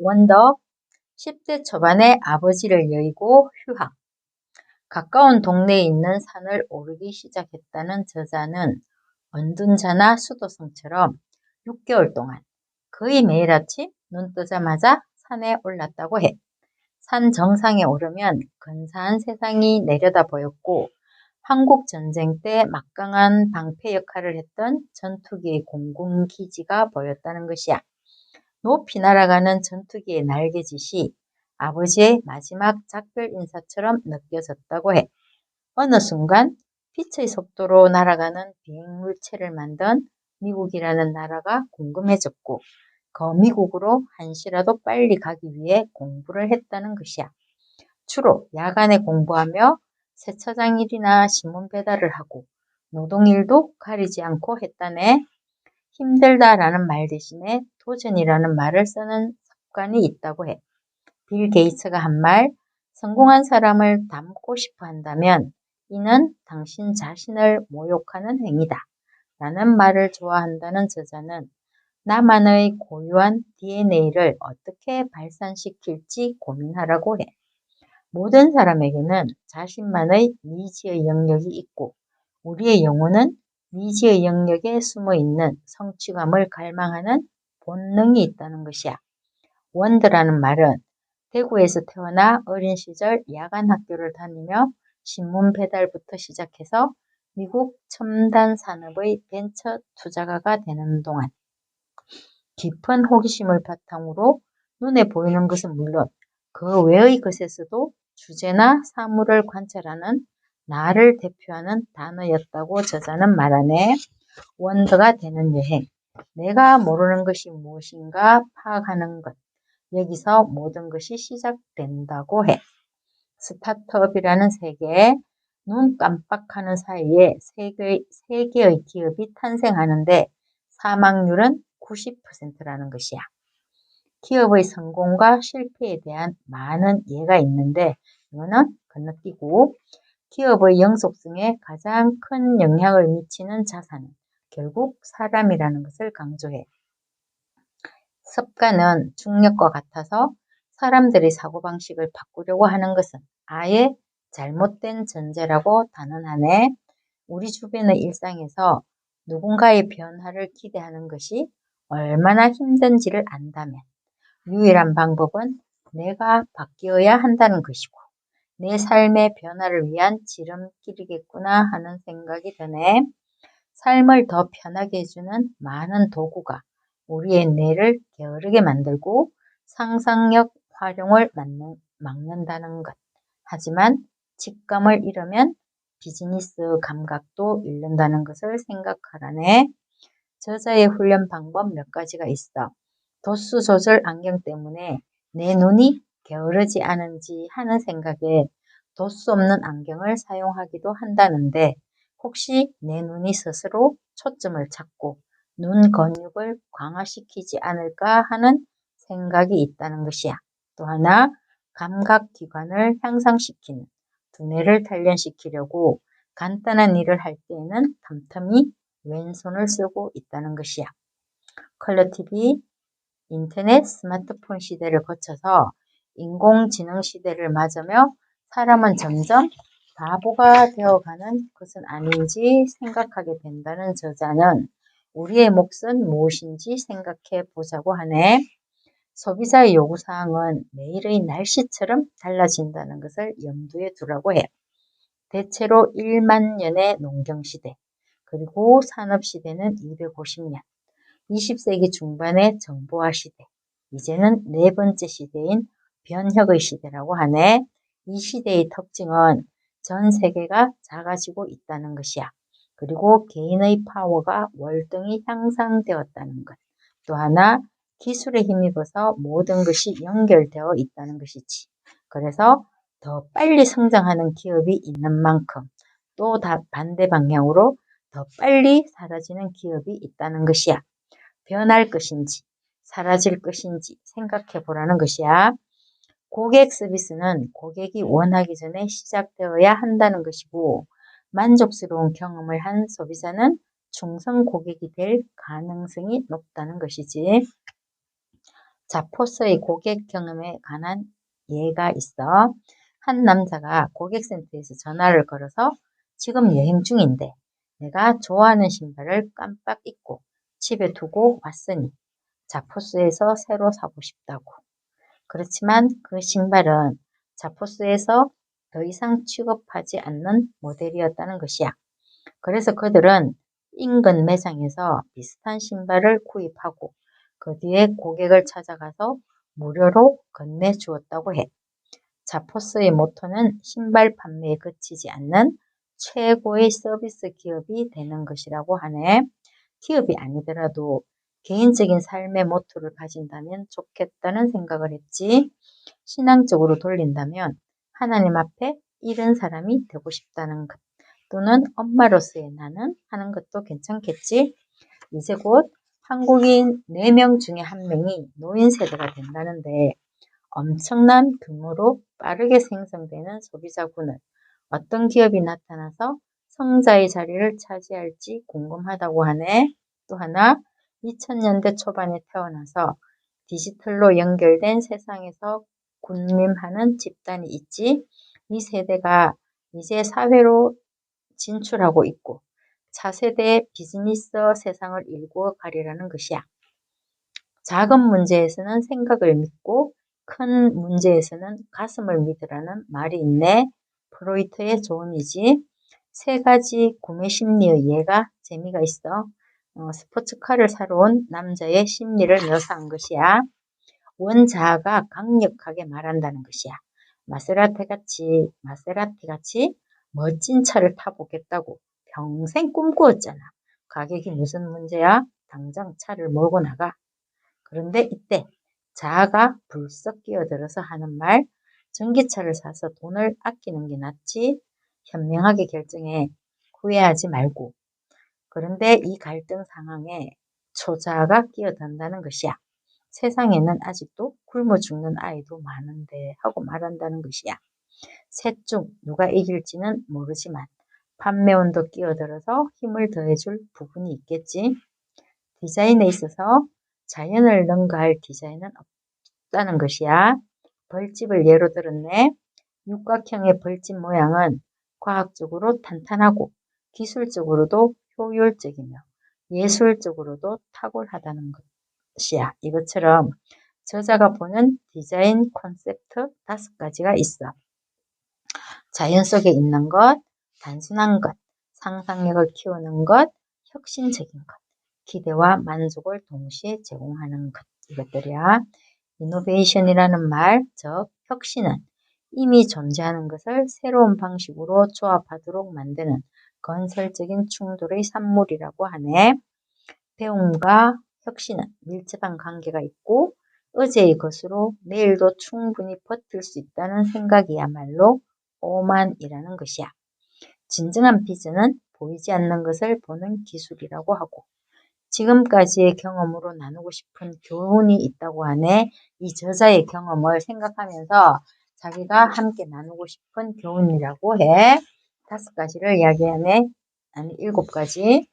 원더 10대 초반에 아버지를 여의고 휴학. 가까운 동네에 있는 산을 오르기 시작했다는 저자는 언둔자나 수도승처럼 6개월 동안 거의 매일 아침 눈 뜨자마자 산에 올랐다고 해. 산 정상에 오르면 근사한 세상이 내려다 보였고 한국전쟁 때 막강한 방패 역할을 했던 전투기의 공군기지가 보였다는 것이야. 높이 날아가는 전투기의 날개짓이 아버지의 마지막 작별 인사처럼 느껴졌다고 해. 어느 순간 빛의 속도로 날아가는 비행물체를 만든 미국이라는 나라가 궁금해졌고 그 미국으로 한시라도 빨리 가기 위해 공부를 했다는 것이야. 주로 야간에 공부하며 세차장 일이나 신문 배달을 하고 노동일도 가리지 않고 했다네. 힘들다라는 말 대신에 도전이라는 말을 쓰는 습관이 있다고 해. 빌 게이츠가 한 말, 성공한 사람을 닮고 싶어 한다면 이는 당신 자신을 모욕하는 행위다. 라는 말을 좋아한다는 저자는 나만의 고유한 DNA를 어떻게 발산시킬지 고민하라고 해. 모든 사람에게는 자신만의 미지의 영역이 있고 우리의 영혼은 미지의 영역에 숨어있는 성취감을 갈망하는 본능이 있다는 것이야. 원더라는 말은 대구에서 태어나 어린 시절 야간 학교를 다니며 신문 배달부터 시작해서 미국 첨단 산업의 벤처 투자가가 되는 동안 깊은 호기심을 바탕으로 눈에 보이는 것은 물론 그 외의 것에서도 주제나 사물을 관찰하는 나를 대표하는 단어였다고 저자는 말하네. 원더가 되는 여행. 내가 모르는 것이 무엇인가 파악하는 것. 여기서 모든 것이 시작된다고 해. 스타트업이라는 세계, 눈 깜빡하는 사이에 세 개의 기업이 탄생하는데 사망률은 90%라는 것이야. 기업의 성공과 실패에 대한 많은 예가 있는데 이거는 건너뛰고 기업의 영속성에 가장 큰 영향을 미치는 자산은 결국 사람이라는 것을 강조해. 습관은 중력과 같아서 사람들이 사고방식을 바꾸려고 하는 것은 아예 잘못된 전제라고 단언하네. 우리 주변의 일상에서 누군가의 변화를 기대하는 것이 얼마나 힘든지를 안다면 유일한 방법은 내가 바뀌어야 한다는 것이고 내 삶의 변화를 위한 지름길이겠구나 하는 생각이 드네. 삶을 더 편하게 해주는 많은 도구가 우리의 뇌를 게으르게 만들고 상상력 활용을 막는다는 것. 하지만 직감을 잃으면 비즈니스 감각도 잃는다는 것을 생각하라네. 저자의 훈련 방법 몇 가지가 있어. 도수 조절 안경 때문에 내 눈이 게으르지 않은지 하는 생각에 도수 없는 안경을 사용하기도 한다는데 혹시 내 눈이 스스로 초점을 찾고 눈 근육을 강화시키지 않을까 하는 생각이 있다는 것이야. 또 하나, 감각기관을 향상시키는 두뇌를 단련시키려고 간단한 일을 할 때에는 틈틈이 왼손을 쓰고 있다는 것이야. 컬러 TV, 인터넷, 스마트폰 시대를 거쳐서 인공지능 시대를 맞으며 사람은 점점 바보가 되어가는 것은 아닌지 생각하게 된다는 저자는 우리의 몫은 무엇인지 생각해 보자고 하네. 소비자의 요구사항은 매일의 날씨처럼 달라진다는 것을 염두에 두라고 해. 대체로 1만 년의 농경시대, 그리고 산업시대는 250년, 20세기 중반의 정보화 시대, 이제는 네 번째 시대인 변혁의 시대라고 하네. 이 시대의 특징은 전 세계가 작아지고 있다는 것이야. 그리고 개인의 파워가 월등히 향상되었다는 것. 또 하나, 기술에 힘입어서 모든 것이 연결되어 있다는 것이지. 그래서 더 빨리 성장하는 기업이 있는 만큼 또 반대 방향으로 더 빨리 사라지는 기업이 있다는 것이야. 변할 것인지 사라질 것인지 생각해 보라는 것이야. 고객 서비스는 고객이 원하기 전에 시작되어야 한다는 것이고 만족스러운 경험을 한 소비자는 충성 고객이 될 가능성이 높다는 것이지. 자포스의 고객 경험에 관한 예가 있어. 한 남자가 고객센터에서 전화를 걸어서 지금 여행 중인데 내가 좋아하는 신발을 깜빡 잊고 집에 두고 왔으니 자포스에서 새로 사고 싶다고. 그렇지만 그 신발은 자포스에서 더 이상 취급하지 않는 모델이었다는 것이야. 그래서 그들은 인근 매장에서 비슷한 신발을 구입하고 그 뒤에 고객을 찾아가서 무료로 건네주었다고 해. 자포스의 모토는 신발 판매에 그치지 않는 최고의 서비스 기업이 되는 것이라고 하네. 기업이 아니더라도 개인적인 삶의 모토를 가진다면 좋겠다는 생각을 했지. 신앙적으로 돌린다면 하나님 앞에 이른 사람이 되고 싶다는 것, 또는 엄마로서의 나는 하는 것도 괜찮겠지. 이제 곧 한국인 4명 중에 1명이 노인 세대가 된다는데 엄청난 규모로 빠르게 생성되는 소비자군을 어떤 기업이 나타나서 성자의 자리를 차지할지 궁금하다고 하네. 또 하나, 2000년대 초반에 태어나서 디지털로 연결된 세상에서 군림하는 집단이 있지. 이 세대가 이제 사회로 진출하고 있고 차세대의 비즈니스 세상을 일구어 가리라는 것이야. 작은 문제에서는 생각을 믿고 큰 문제에서는 가슴을 믿으라는 말이 있네. 프로이트의 조언이지. 3가지 구매 심리의 예가 재미가 있어. 스포츠카를 사러 온 남자의 심리를 묘사한 것이야. 원자가 강력하게 말한다는 것이야. 마세라티 같이 멋진 차를 타보겠다고 평생 꿈꾸었잖아. 가격이 무슨 문제야? 당장 차를 몰고 나가. 그런데 이때 자아가 불쑥 끼어들어서 하는 말, 전기차를 사서 돈을 아끼는 게 낫지. 현명하게 결정해. 후회하지 말고. 그런데 이 갈등 상황에 초자아가 끼어든다는 것이야. 세상에는 아직도 굶어 죽는 아이도 많은데 하고 말한다는 것이야. 셋 중 누가 이길지는 모르지만 판매원도 끼어들어서 힘을 더해줄 부분이 있겠지. 디자인에 있어서 자연을 능가할 디자인은 없다는 것이야. 벌집을 예로 들었네. 육각형의 벌집 모양은 과학적으로 탄탄하고 기술적으로도 효율적이며 예술적으로도 탁월하다는 것이야. 이것처럼 저자가 보는 디자인 콘셉트 5가지가 있어. 자연 속에 있는 것, 단순한 것, 상상력을 키우는 것, 혁신적인 것, 기대와 만족을 동시에 제공하는 것. 이것들이야. 이노베이션이라는 말, 즉 혁신은 이미 존재하는 것을 새로운 방식으로 조합하도록 만드는 건설적인 충돌의 산물이라고 하네. 배움과 혁신은 밀접한 관계가 있고 어제의 것으로 내일도 충분히 버틸 수 있다는 생각이야말로 오만이라는 것이야. 진정한 비전은 보이지 않는 것을 보는 기술이라고 하고 지금까지의 경험으로 나누고 싶은 교훈이 있다고 하네. 이 저자의 경험을 생각하면서 자기가 함께 나누고 싶은 교훈이라고 해. 5가지를 이야기하네. 아니 7가지.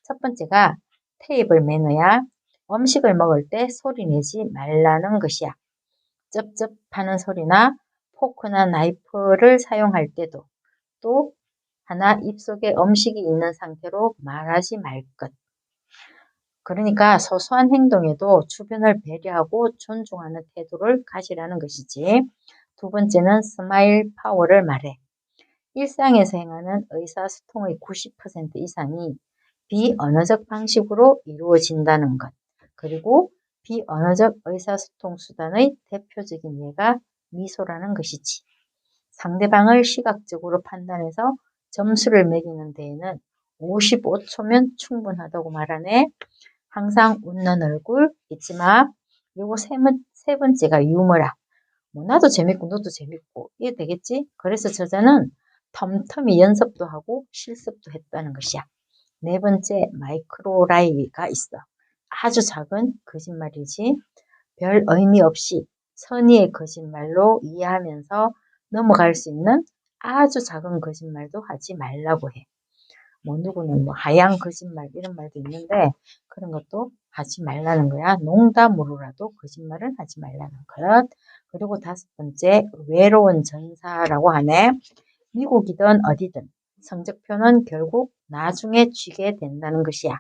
첫 번째가 테이블 매너야. 음식을 먹을 때 소리 내지 말라는 것이야. 쩝쩝하는 소리나 포크나 나이프를 사용할 때도 또 하나 입속에 음식이 있는 상태로 말하지 말 것. 그러니까 소소한 행동에도 주변을 배려하고 존중하는 태도를 가지라는 것이지. 2번째는 스마일 파워를 말해. 일상에서 행하는 의사소통의 90% 이상이 비언어적 방식으로 이루어진다는 것. 그리고 비언어적 의사소통 수단의 대표적인 예가 미소라는 것이지. 상대방을 시각적으로 판단해서 점수를 매기는 데에는 55초면 충분하다고 말하네. 항상 웃는 얼굴 잊지 마. 그리고 세 번째가 유머라. 뭐 나도 재밌고 너도 재밌고 이게 되겠지? 그래서 저자는 텀텀이 연습도 하고 실습도 했다는 것이야. 4번째 마이크로라이가 있어. 아주 작은 거짓말이지. 별 의미 없이 선의의 거짓말로 이해하면서 넘어갈 수 있는 아주 작은 거짓말도 하지 말라고 해. 뭐 누구는 뭐 하얀 거짓말 이런 말도 있는데 그런 것도 하지 말라는 거야. 농담으로라도 거짓말은 하지 말라는 것. 그리고 5번째 외로운 전사라고 하네. 미국이든 어디든 성적표는 결국 나중에 쥐게 된다는 것이야.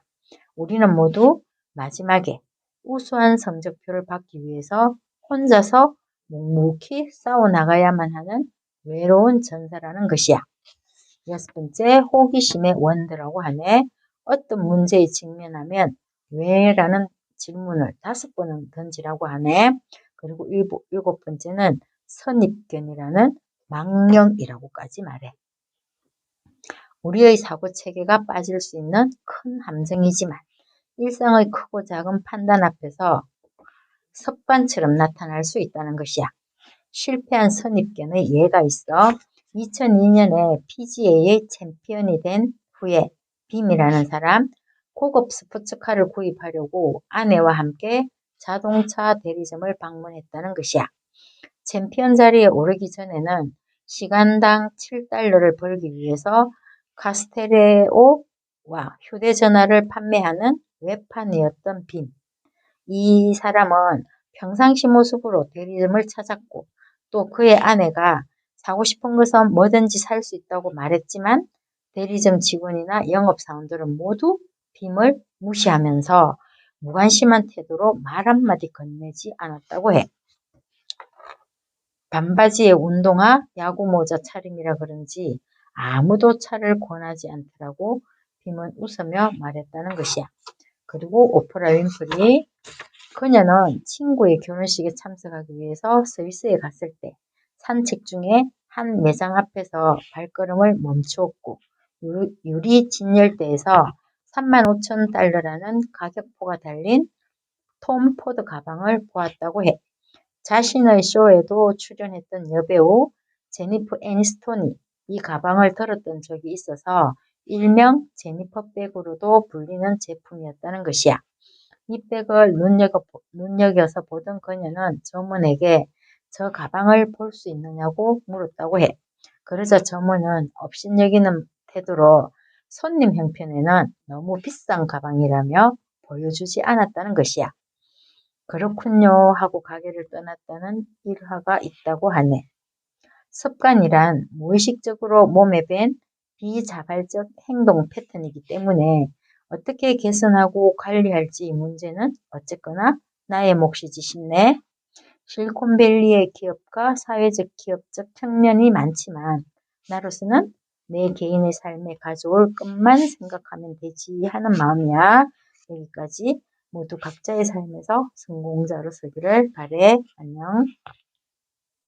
우리는 모두 마지막에 우수한 성적표를 받기 위해서 혼자서 묵묵히 싸워나가야만 하는 외로운 전사라는 것이야. 6번째, 호기심의 원대라고 하네. 어떤 문제에 직면하면 왜라는 질문을 5번은 던지라고 하네. 그리고 7번째는 선입견이라는 망령이라고까지 말해. 우리의 사고체계가 빠질 수 있는 큰 함정이지만 일상의 크고 작은 판단 앞에서 습관처럼 나타날 수 있다는 것이야. 실패한 선입견의 예가 있어. 2002년에 PGA의 챔피언이 된 후에 빔이라는 사람 고급 스포츠카를 구입하려고 아내와 함께 자동차 대리점을 방문했다는 것이야. 챔피언 자리에 오르기 전에는 시간당 7달러를 벌기 위해서 카스테레오와 휴대전화를 판매하는 외판이었던 빔. 이 사람은 평상시 모습으로 대리점을 찾았고 또 그의 아내가 사고 싶은 것은 뭐든지 살 수 있다고 말했지만 대리점 직원이나 영업사원들은 모두 빔을 무시하면서 무관심한 태도로 말 한마디 건네지 않았다고 해. 반바지에 운동화, 야구모자 차림이라 그런지 아무도 차를 권하지 않더라고 빔은 웃으며 말했다는 것이야. 그리고 오프라 윈프리 그녀는 친구의 결혼식에 참석하기 위해서 스위스에 갔을 때 산책 중에 한 매장 앞에서 발걸음을 멈추었고 유리 진열대에서 35,000달러라는 가격표가 달린 톰 포드 가방을 보았다고 해. 자신의 쇼에도 출연했던 여배우 제니퍼 애니스톤이 이 가방을 들었던 적이 있어서 일명 제니퍼 백으로도 불리는 제품이었다는 것이야. 이 백을 눈여겨서 보던 그녀는 점원에게 저 가방을 볼 수 있느냐고 물었다고 해. 그러자 점원은 업신여기는 태도로 손님 형편에는 너무 비싼 가방이라며 보여주지 않았다는 것이야. 그렇군요 하고 가게를 떠났다는 일화가 있다고 하네. 습관이란 무의식적으로 몸에 밴 비자발적 행동 패턴이기 때문에 어떻게 개선하고 관리할지 문제는 어쨌거나 나의 몫이지 싶네. 실리콘밸리의 기업과 사회적 기업적 측면이 많지만 나로서는 내 개인의 삶에 가져올 것만 생각하면 되지 하는 마음이야. 여기까지 모두 각자의 삶에서 성공자로 서기를 바래. 안녕.